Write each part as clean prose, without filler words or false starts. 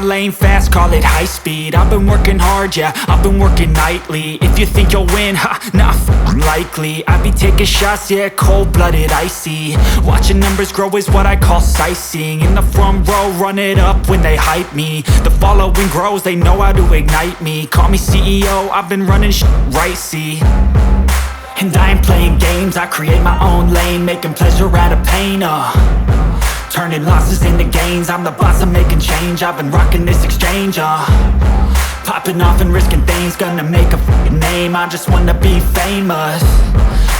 lane fast, call it high speed. I've been working hard, yeah, I've been working nightly. If you think you'll win, ha, not likely. I be taking shots, yeah, cold-blooded, icy. Watching numbers grow is what I call sightseeing. In the front row, run it up when they hype me. The following grows, they know how to ignite me. Call me CEO, I've been running right, see. And I ain't playing games, I create my own lane, making pleasure out of pain, turning losses into gains. I'm the boss, I'm making change. I've been rocking this exchange, popping off and risking things. Gonna make a f***ing name. I just wanna be famous,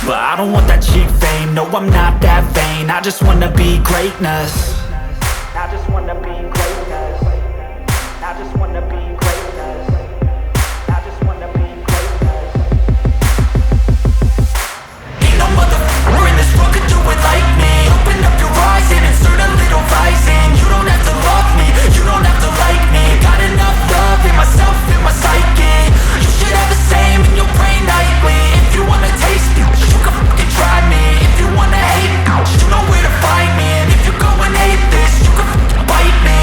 but I don't want that cheap fame. No, I'm not that vain. I just wanna be greatness. I just wanna be greatness. I just wanna be greatness. I just wanna be greatness. Ain't no motherfucker in this world could do it like me. Open up your eyes and insert a little rising. You don't have to love me, you don't have to like me. Got enough love in myself, in my psyche. You should have the same in your brain nightly. If you wanna taste me, you can fucking try me. If you wanna hate me, you know where to find me. And if you go and hate this, you can fucking bite me.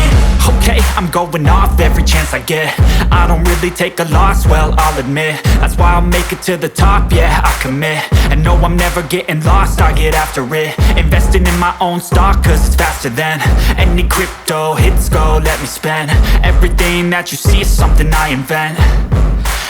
Okay, I'm going off every chance I get. I don't really take a loss, well, I'll admit. That's why I'll make it to the top, yeah, I commit. And no, I'm never getting lost, I get after it. Investing in my own stock, cause it's faster than any crypto hits go, let me spend. Everything that you see is something I invent,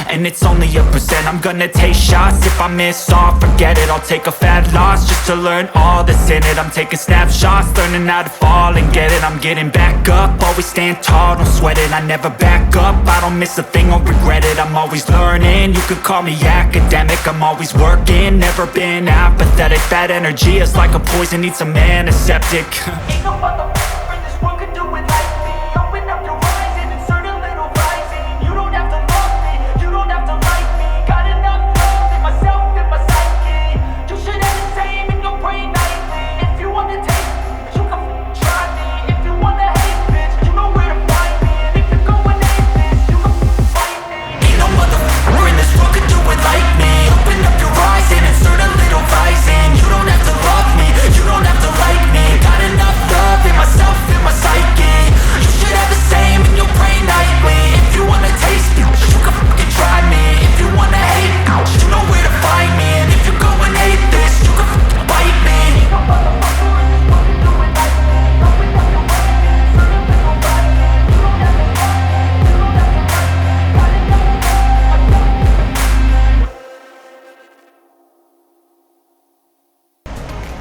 and it's only a percent. I'm gonna take shots, if I miss all, forget it. I'll take a fat loss just to learn all that's in it. I'm taking snapshots, learning how to fall and get it. I'm getting back up, always stand tall, don't sweat it. I never back up, I don't miss a thing or regret it. I'm always learning, you could call me academic. I'm always working, never been apathetic. That energy is like a poison, needs some antiseptic. Ain't no motherfucker in this world could do it like me. Open up your eyes and insert a little rising. You don't have to love me, you don't have to like me. Got enough love in myself, in my psyche. You should have the same in your brain nightly. If you wanna taste me, you can try me. If you wanna hate bitch, you know where to find me. And if you go and hate this, you can fight me. Ain't no motherfucker in this world could do it like me. Open up your eyes and insert a little rising. You don't have to love me, you don't have to like me. Got enough love in myself, in my psyche. You should have the same in your brain nightly. If you wanna taste me, you can fucking try me. If you wanna hate me, you know where to find me. And if you go and hate this, you can fucking bite me. Ain't no motherfucker in this world can do it like me. Open up your eyes and insert a little rising. You don't have to love me, you don't have to like me. Got enough love.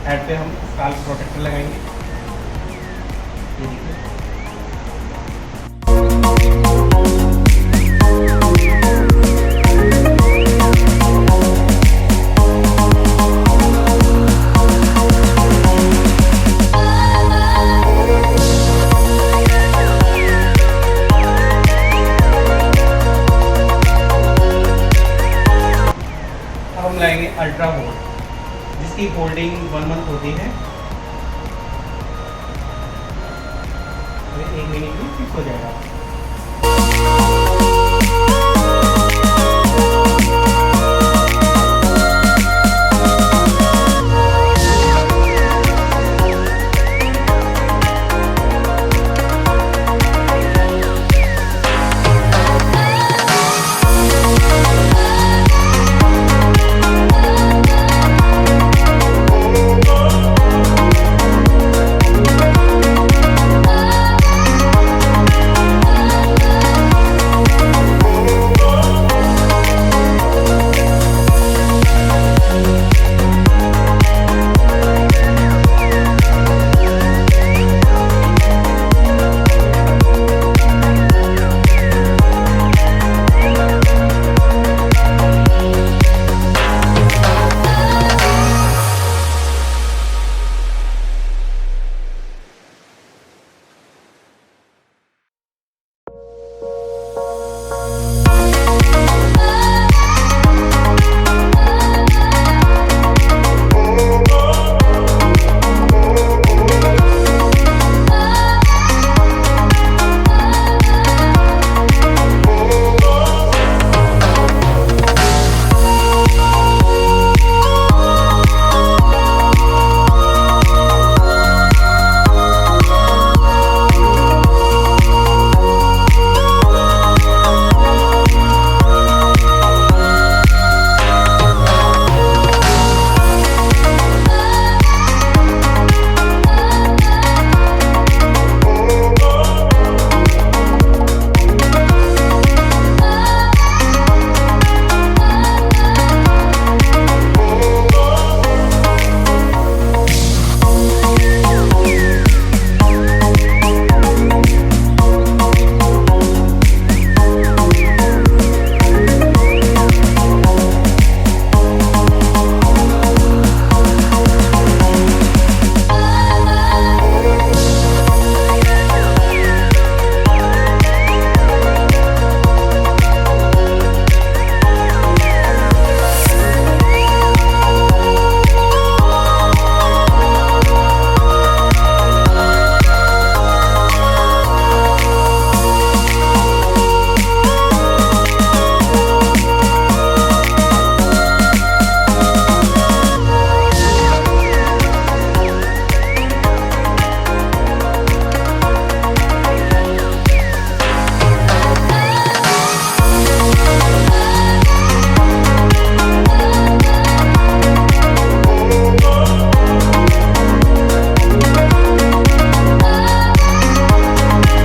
Head पे हम scalp protector लगाएंगे। ये देखिए, अब हम लाएंगे ultra hold, जिसकी holding 1 month होती है। एक महीने में फिक्स हो जाएगा।